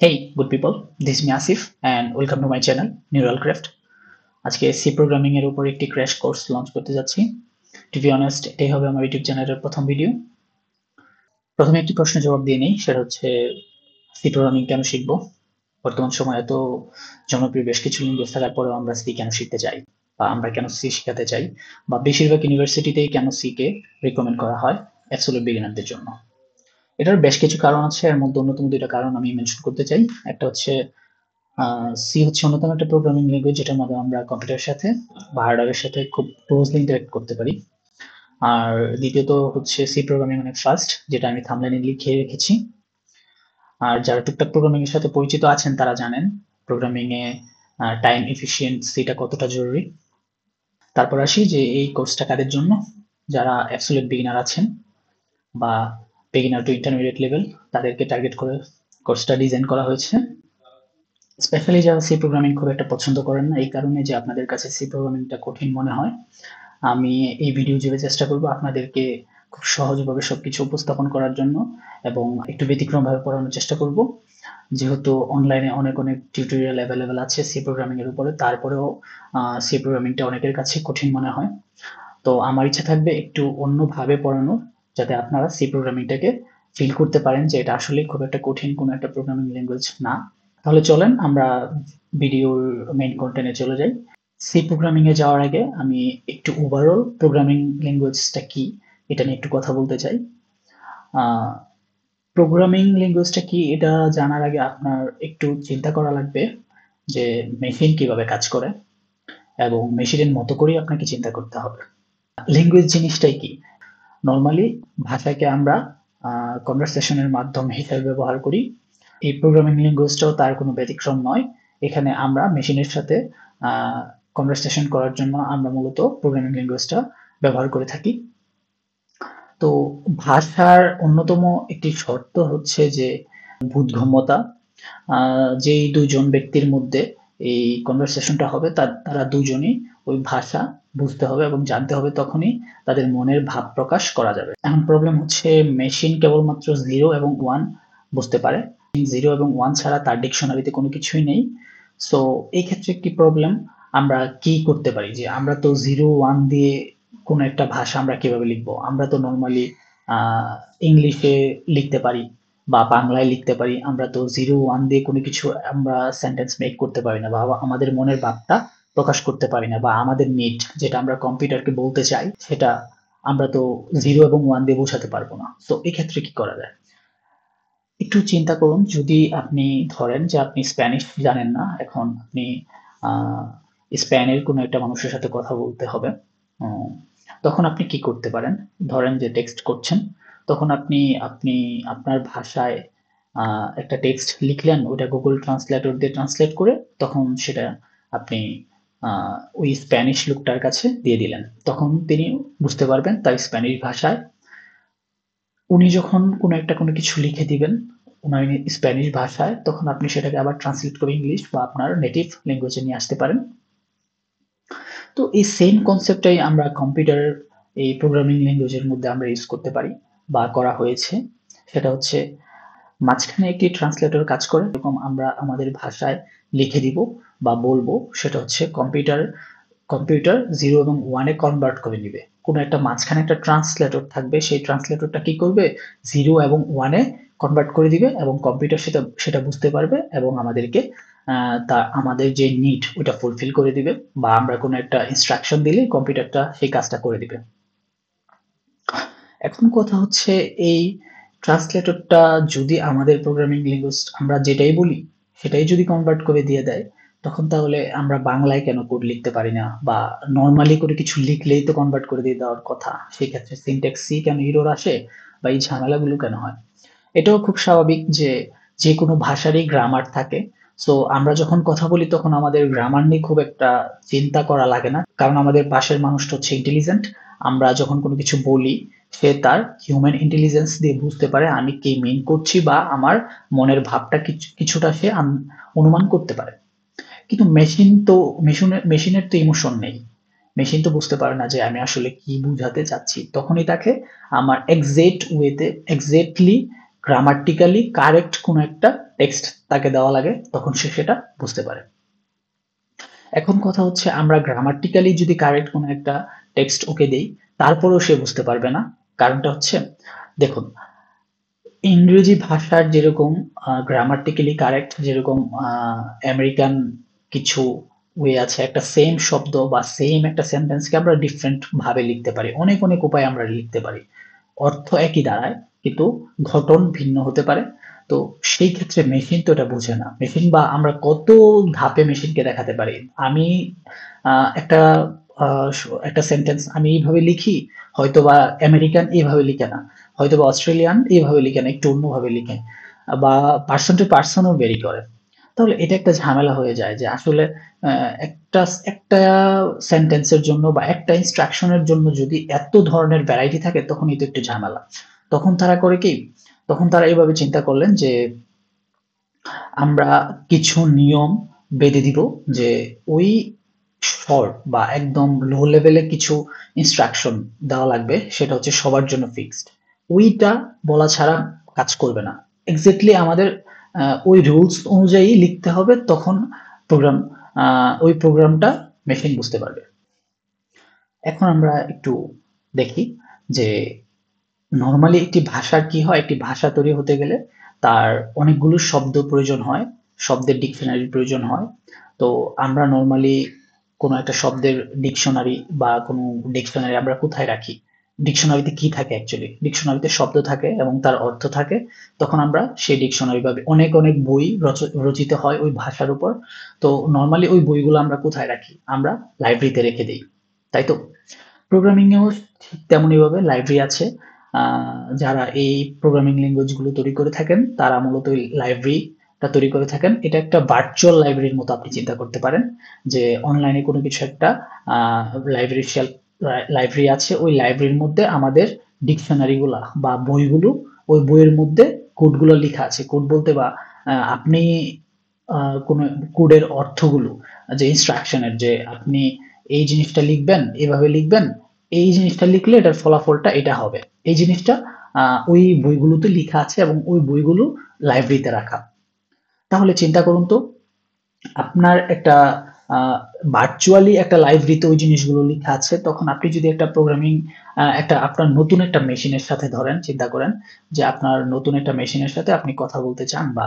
Hey, good people. This is me Asif and welcome to my channel Neural Craft. আজকে C programming এর উপর একটি crash course launch করতে যাচ্ছি। Two be honest, এটাই হবে আমার ইউটিউব চ্যানেলের প্রথম ভিডিও। প্রথমে একটি প্রশ্নের জবাব দিয়ে নেই, সেটা হচ্ছে সি প্রোগ্রামিং কেন শিখবো? বর্তমান সময়ে এত জনপ্রিয় বেশ কিছু ল্যাঙ্গুয়েজ থাকার পরেও আমরা সি কেন শিখতে চাই, বা আমরা কেন সি শিখাতে চাই, বা বেশিরভাগ ইউনিভার্সিটিতেই কেন সি কে রিকমেন্ড করা হয় অ্যাবসলিউট বিগিনারদের জন্য। এটার বেশ কিছু কারণ আছে, এর মধ্যে অন্যতম দুইটা কারণ আমি মেনশন করতে চাই। একটা হচ্ছে সি হচ্ছে অন্যতম একটা প্রোগ্রামিং ল্যাঙ্গুয়েজ যেটার মাধ্যমে আমরা কম্পিউটারের সাথে বা হার্ডওয়্যারের সাথে খুব ক্লোজলি ইন্টারেক্ট করতে পারি। আর দ্বিতীয়ত হচ্ছে সি প্রোগ্রামিং অনেক ফাস্ট, যেটা আমি থাম্বনেইলে লিখে রেখেছি। আর যারা টুকটাক প্রোগ্রামিং এর সাথে পরিচিত আছেন তারা জানেন প্রোগ্রামিং এ টাইম এফিসিয়েন্সিটা কতটা জরুরি। তারপর আসি যে এই কোর্সটা কাদের জন্য, যারা অ্যাবসলিউট বিগিনার আছেন বা বিগিনার টু ইন্টারমিডিয়েট লেভেল, তাদেরকে টার্গেট করে কোর্সটা ডিজাইন করা হয়েছে। স্পেশালি যারা সি প্রোগ্রামিং খুব একটা পছন্দ করেন না, এই কারণে যে আপনাদের কাছে সি প্রোগ্রামিংটা কঠিন মনে হয়, আমি এই ভিডিও জুড়ে চেষ্টা করব আপনাদেরকে খুব সহজভাবে সবকিছু উপস্থাপন করার জন্য এবং একটু ব্যতিক্রমভাবে পড়ানোর চেষ্টা করব। যেহেতু অনলাইনে অনেক অনেক টিউটোরিয়াল অ্যাভেলেবেল আছে সি প্রোগ্রামিং এর উপরে, তারপরেও সি প্রোগ্রামিংটা অনেকের কাছে কঠিন মনে হয়। তো আমার ইচ্ছা থাকবে একটু অন্যভাবে পড়ানোর, যাতে আপনারা সি প্রোগ্রামিংটাকে ফিল করতে পারেন যে এটা আসলে খুব একটা কঠিন কোনো একটা প্রোগ্রামিং ল্যাঙ্গুয়েজ না। তাহলে চলেন আমরা ভিডিওর মেইন কন্টেন্টে চলে যাই। সি প্রোগ্রামিং এ যাওয়ার আগে আমি একটু ওভারঅল প্রোগ্রামিং ল্যাঙ্গুয়েজটা কি এটা নিয়ে একটু কথা বলতে চাই। প্রোগ্রামিং ল্যাঙ্গুয়েজটা কি এটা জানার আগে আপনার একটু চিন্তা করা লাগবে যে মেশিন কিভাবে কাজ করে, এবং মেশিনের মতো করেই আপনাকে চিন্তা করতে হবে। ল্যাঙ্গুয়েজ জিনিসটাই কি? নর্মালি ভাষাকে আমরা কনভারসেশনের মাধ্যম হিসেবে ব্যবহার করি। এই প্রোগ্রামিং ল্যাঙ্গুয়েজটাও তার কোনো ব্যতিক্রম নয়। এখানে আমরা মেশিনের সাথে কনভারসেশন করার জন্য আমরা মূলত প্রোগ্রামিং ল্যাঙ্গুয়েজটা ব্যবহার করে থাকি। তো ভাষার অন্যতম একটি শর্ত হচ্ছে যে বোধগম্যতা। যেই দুজন ব্যক্তির মধ্যে এই কনভারসেশনটা হবে তারা দুজনই ওই ভাষা বুঝতে হবে এবং জানতে হবে, তখনই তাদের মনের ভাব প্রকাশ করা যাবে। এখন প্রবলেম হচ্ছে মেশিন কেবলমাত্র 0 এবং 1 বুঝতে পারে। 0 এবং 1 ছাড়া তার ডিকশনারিতে কোনো কিছুই নেই। সো এই ক্ষেত্রে কি প্রবলেম, আমরা কি করতে পারি যে আমরা তো 0 1 দিয়ে কোনো একটা ভাষা আমরা কিভাবে লিখবো? আমরা তো নরমালি ইংলিশে লিখতে পারি বা বাংলায় লিখতে পারি। আমরা তো 0 1 দিয়ে কোনো কিছু আমরা সেন্টেন্স মেক করতে পারি না, বা আমাদের মনের ভাবটা প্রকাশ করতে পারি না, বা আমাদের নিড যেটা আমরা কম্পিউটারকে বলতে চাই সেটা আমরা তো 0 এবং 1 দিয়ে বোঝাতে পারবো না। সো এক্ষেত্রে কি করা যায়? একটু চিন্তা করুন, যদি আপনি ধরেন যে আপনি স্প্যানিশ জানেন না, এখন আপনি আহ, স্পেনের কোনো একটা মানুষের সাথে কথা বলতে হবে। উম, তখন আপনি কি করতে পারেন? ধরেন যে টেক্সট করছেন, তখন আপনি আপনি আপনার ভাষায় একটা টেক্সট লিখলেন, ওটা গুগল ট্রান্সলেটর দিয়ে ট্রান্সলেট করে তখন সেটা আপনি ওই স্প্যানিশ লোকটার কাছে দিয়ে দিলেন। তখন তিনি বুঝতে পারবেন তার স্প্যানিশ ভাষায়। উনি যখন কোনো কিছু লিখে দিবেন উনার স্প্যানিশ ভাষায়, তখন আপনি সেটাকে আবার ট্রান্সলেট করে ইংলিশ বা আপনার নেটিভ ল্যাঙ্গুয়েজে নিয়ে আসতে পারেন। তো এই সেম কনসেপ্টটাই আমরা কম্পিউটার এই প্রোগ্রামিং ল্যাঙ্গুয়েজের মধ্যে আমরা ইউজ করতে পারি বা করা হয়েছে। সেটা হচ্ছে মাঝখানে একটি ট্রান্সলেটর কাজ করে, এরকম আমরা আমাদের ভাষায় লিখে দিব বা বলবো, সেটা হচ্ছে কম্পিউটার কম্পিউটার 0 এবং 1 এ কনভার্ট করে নিবে। কোনো একটা মাঝখানে একটা ট্রান্সলেটর থাকবে, সেই ট্রান্সলেটরটা কি করবে, 0 এবং 1 এ কনভার্ট করে দিবে এবং কম্পিউটার সেটা সেটা বুঝতে পারবে এবং আমাদেরকে তা আমাদের যে নিড ওটা ফুলফিল করে দিবে, বা আমরা কোনো একটা ইনস্ট্রাকশন দিলে কম্পিউটারটা সেই কাজটা করে দিবে। এখন কথা হচ্ছে এই ট্রান্সলেটরটা যদি আমাদের প্রোগ্রামিং ল্যাঙ্গুয়েজ আমরা যেটাই বলি সেটাই যদি কনভার্ট করে দিয়ে দেয়, তখন তাহলে আমরা বাংলায় কেন কোড লিখতে পারি না, বা নর্মালি করে কিছু লিখলেই তো কনভার্ট করে দিয়ে দেওয়ার কথা, সেই ক্ষেত্রে সিনট্যাক্স সি কেন এরর আসে বা এই ঝামেলাগুলো কেন হয়? এটাও খুব স্বাভাবিক যে যে কোনো ভাষারই গ্রামার থাকে। সো আমরা যখন কথা বলি তখন আমাদের গ্রামার নিয়ে খুব একটা চিন্তা করা লাগে না, কারণ আমাদের পাশের মানুষটা হচ্ছে ইন্টেলিজেন্ট। আমরা যখন কোনো কিছু বলি সে তার হিউম্যান ইন্টেলিজেন্স দিয়ে বুঝতে পারে আমি কি মিন করছি, বা আমার মনের ভাবটা কিছুটা সে অনুমান করতে পারে। কিন্তু মেশিন তো মেশিনের তো ইমোশন নেই। মেশিন তো বুঝতে পারে না যে আমি আসলে কি বুঝাতে চাচ্ছি, তখনই তাকে আমার এক্সাক্ট ওয়েতে এক্স্যাক্টলি গ্রামাটিক্যালি কারেক্ট কোনো একটা টেক্সট তাকে দেওয়া লাগে, তখন সে সেটা বুঝতে পারে। এখন কথা হচ্ছে, আমরা গ্রামাটিক্যালি যদি কারেক্ট কোনো একটা টেক্সট ওকে দেই, তারপরেও সে বুঝতে পারবে না। কারণটা হচ্ছে, দেখুন, ইংরেজি ভাষার যেরকম গ্রামাটিক্যালি কারেক্ট, যেরকম আমেরিকান কিছু ওয়ে আছে, একটা সেম শব্দ বা সেম একটা সেন্টেন্সকে আমরা ডিফারেন্ট ভাবে লিখতে পারি, অনেক অনেক উপায়ে আমরা লিখতে পারি, অর্থ একই দাঁড়ায় কিন্তু ঘটন ভিন্ন হতে পারে। তো সেই ক্ষেত্রে মেশিন তো এটা বোঝে না। মেশিন বা আমরা কত ধাপে মেশিনকে দেখাতে পারি, আমি একটা একটা সেন্টেন্স আমি এইভাবে লিখি, হয়তো বা আমেরিকান এইভাবে লিখে না, হয়তো বা অস্ট্রেলিয়ান এইভাবে লিখে না, একটু অন্যভাবে লিখে, বা পার্সন টু পার্সনও ভেরি করে। তাহলে এটা একটা ঝামেলা হয়ে যায় যে আসলে একটা একটা সেন্টেন্সের জন্য বা একটা ইনস্ট্রাকশনের জন্য যদি এত ধরনের ভ্যারাইটি থাকে, তখনই তো একটু ঝামেলা। তখন তারা করে কি, তখন তারা এইভাবে চিন্তা করলেন যে আমরা কিছু নিয়ম বেঁধে দিব, যে ওই শর্ট বা একদম লো লেভেলে কিছু ইনস্ট্রাকশন দেওয়া লাগবে, সেটা হচ্ছে সবার জন্য ফিক্সড। ওইটা বলা ছাড়া কাজ করবে না। এক্স্যাক্টলি আমাদের ওই রুলস অনুযায়ী লিখতে হবে, তখন প্রোগ্রাম ওই প্রোগ্রামটা মেশিন বুঝতে পারবে। এখন আমরা একটু দেখি যে নরমালি একটি ভাষার কি হয়, একটি ভাষা তৈরি হতে গেলে তার অনেকগুলো শব্দ প্রয়োজন হয়, শব্দের ডিকশনারির প্রয়োজন হয়। তো আমরা নরমালি কোনো একটা শব্দের ডিকশনারি বা কোনো ডিকশনারি আমরা কোথায় রাখি? ডিকশনারিতে কি থাকে অ্যাকচুয়ালি? ডিকশনারিতে শব্দ থাকে এবং তার অর্থ থাকে। তখন আমরা সেই ডিকশনারি বা অনেক অনেক বই রচিত হয় ওই ভাষার উপর। তো নরমালি ওই বইগুলো আমরা কোথায় রাখি? আমরা লাইব্রেরিতে রেখে দেই, তাই তো? প্রোগ্রামিং এও ঠিক তেমনই ভাবে লাইব্রেরি আছে। যারা এই প্রোগ্রামিং ল্যাঙ্গুয়েজ গুলো তৈরি করে থাকেন, তারা মূলত ওই লাইব্রেরিটা তৈরি করে থাকেন। এটা একটা ভার্চুয়াল লাইব্রেরির মতো আপনি চিন্তা করতে পারেন, যে অনলাইনে কোনো কিছু একটা লাইব্রেরি শেলফ, লাইব্রেরি আছে, ওই লাইব্রেরির মধ্যে আমাদের ডিকশনারি গুলা বা বইগুলো, ওই বইয়ের মধ্যে কোডগুলো লেখা আছে। কোড বলতে বা আপনি কোনো কোডের অর্থগুলো, যে ইনস্ট্রাকশনের, যে আপনি এই জিনিসটা লিখবেন, এভাবে লিখবেন, এই জিনিসটা লিখলে এটার ফলাফলটা এটা হবে, এই জিনিসটা ওই বইগুলোতে লেখা আছে এবং ওই বইগুলো লাইব্রেরিতে রাখা। তাহলে চিন্তা করুন তো, আপনার একটা ভার্চুয়ালি একটা লাইব্রেরিতে ওই জিনিসগুলো লেখা আছে, তখন আপনি যদি একটা প্রোগ্রামিং, একটা আপনার নতুন একটা মেশিনের সাথে ধরেন, চিন্তা করেন যে আপনার নতুন একটা মেশিনের সাথে আপনি কথা বলতে চান বা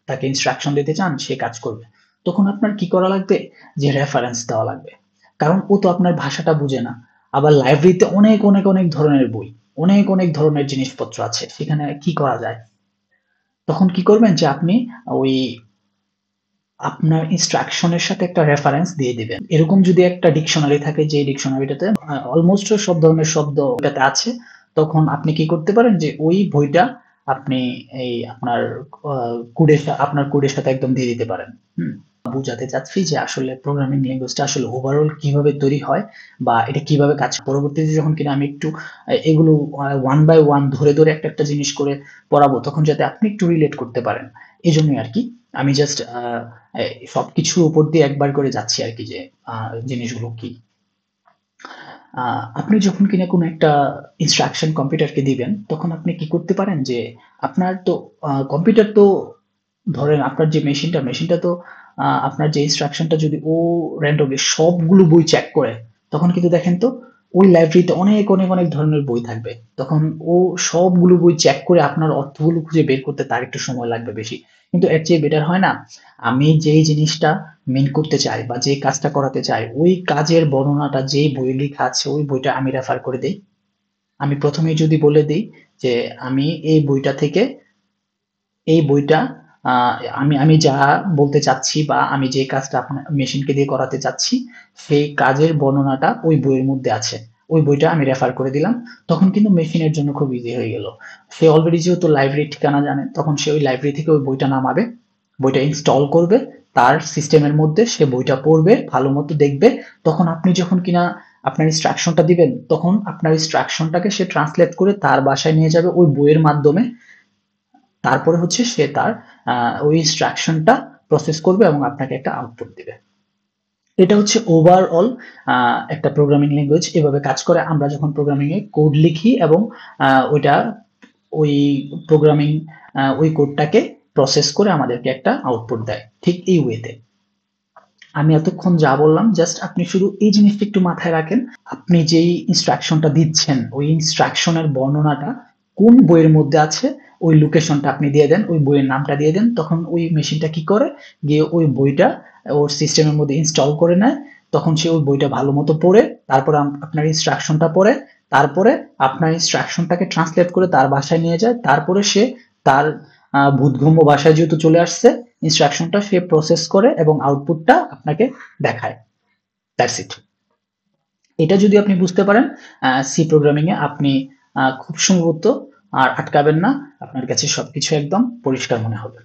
তাকে ইনস্ট্রাকশন দিতে চান, সে কাজ করবে। তখন আপনার কি করা লাগবে? যে রেফারেন্স দেওয়া লাগবে, কারণ ও তো আপনার ভাষাটা বুঝে না। আবার লাইব্রেরিতে অনেক অনেক অনেক ধরনের বই, অনেক অনেক ধরনের জিনিসপত্র আছে, সেখানে কি করা যায়? তখন কি করবেন, যে আপনি ওই আপনার ইনস্ট্রাকশনের সাথে একটা রেফারেন্স দিয়ে দিবেন। এরকম যদি একটা ডিকশনারি থাকে, যে ডিকশনারিটাতে অলমোস্ট সব ধরনের শব্দ এটাতে আছে, তখন আপনি কি করতে পারেন, যে ওই বইটা আপনি এই আপনার আপনার কোডের সাথে একদম দিয়ে দিতে পারেন। হুম, বুঝাতে চাচ্ছি যে আসলে প্রোগ্রামিং ল্যাঙ্গুয়েজটা আসলে ওভারঅল কিভাবে তৈরি হয় বা এটা কিভাবে কাজ, পরবর্তীতে যখন কিনা আমি একটু এগুলো ওয়ান বাই ওয়ান ধরে ধরে একটা একটা জিনিস করে পড়াবো, তখন যাতে আপনি একটু রিলেট করতে পারেন, এই জন্যই আর কি। আমি জাস্ট সবকিছুর উপর দিয়ে একবার করে যাচ্ছি আর কি, যে জিনিসগুলো কি। আপনি যখন কিনা কোনো একটা ইনস্ট্রাকশন কম্পিউটারকে দিবেন, তখন আপনি কি করতে পারেন, যে আপনার তো কম্পিউটার তো, ধরেন আপনার যে মেশিনটা তো আপনার যে ইনস্ট্রাকশনটা যদি ও র্যান্ডমলি সবগুলো বই চেক করে, তখন কিন্তু দেখেন তো ওই লাইব্রেরিতে অনেক অনেক অনেক ধরনের বই থাকবে। তখন ও সবগুলো বই চেক করে আপনার অর্থগুলো খুঁজে বের করতে তার একটু সময় লাগবে বেশি। কিন্তু এর চেয়ে বেটার হয় না, আমি যেই জিনিসটা মেন করতে চাই বা যে কাজটা করাতে চাই, ওই কাজের বর্ণনাটা যেই বই লেখা আছে ওই বইটা আমি রেফার করে দেই। আমি প্রথমেই যদি বলে দিই যে আমি এই বইটা থেকে, এই বইটা আমি আমি যা বলতে চাচ্ছি বা আমি যে কাজটা আপনার মেশিনকে দিয়ে করাতে চাচ্ছি, সেই কাজের বর্ণনাটা ওই বইয়ের মধ্যে আছে, ওই বইটা আমি রেফার করে দিলাম। তখন কিন্তু মেশিনের জন্য খুব ইজি হয়ে গেল। সে অলরেডি যেহেতু লাইব্রেরির ঠিকানা জানে, তখন সে ওই লাইব্রেরি থেকে ওই বইটা নামাবে, বইটা ইনস্টল করবে তার সিস্টেমের মধ্যে, সে বইটা পড়বে, ভালো মতো দেখবে। তখন আপনি যখন কিনা আপনার ইনস্ট্রাকশনটা দিবেন, তখন আপনার ইনস্ট্রাকশনটাকে সে ট্রান্সলেট করে তার বাসায় নিয়ে যাবে ওই বইয়ের মাধ্যমে। তারপরে হচ্ছে সে তার ওই ইনস্ট্রাকশনটা প্রসেস করবে এবং আপনাকে একটা আউটপুট দিবে। এটা হচ্ছে ওভারঅল একটা প্রোগ্রামিং ল্যাঙ্গুয়েজ এভাবে কাজ করে। আমরা যখন প্রোগ্রামিং এ কোড লিখি এবং ওইটা ওই প্রোগ্রামিং ওই কোডটাকে প্রসেস করে আমাদেরকে একটা আউটপুট দেয়। ঠিক এই ওয়েতে আমি এতক্ষণ যা বললাম জাস্ট আপনি শুধু এই জিনিসটা একটু মাথায় রাখেন, আপনি যেই ইনস্ট্রাকশনটা দিচ্ছেন ওই ইনস্ট্রাকশনের বর্ণনাটা কোন বইয়ের মধ্যে আছে ওই লোকেশনটা আপনি দিয়ে দেন, ওই বইয়ের নামটা দিয়ে দেন, তখন ওই মেশিনটা কি করে গিয়ে ওই বইটা ওর সিস্টেমের মধ্যে ইনস্টল করে নেয়। তখন সে ওই বইটা ভালো মতো পড়ে তারপরে আপনার ইনস্ট্রাকশনটা পড়ে, তারপরে আপনার ইনস্ট্রাকশনটাকে ট্রান্সলেট করে তার ভাষায় নিয়ে যায়, তারপরে সে তার বোধগম্য ভাষায় যেহেতু চলে আসছে ইনস্ট্রাকশনটা সে প্রসেস করে এবং আউটপুটটা আপনাকে দেখায়। That's it. এটা যদি আপনি বুঝতে পারেন সি প্রোগ্রামিং এ আপনি খুব সম্ভবত আর আটকাবেন না, আপনার কাছে সবকিছু একদম পরিষ্কার মনে হবে।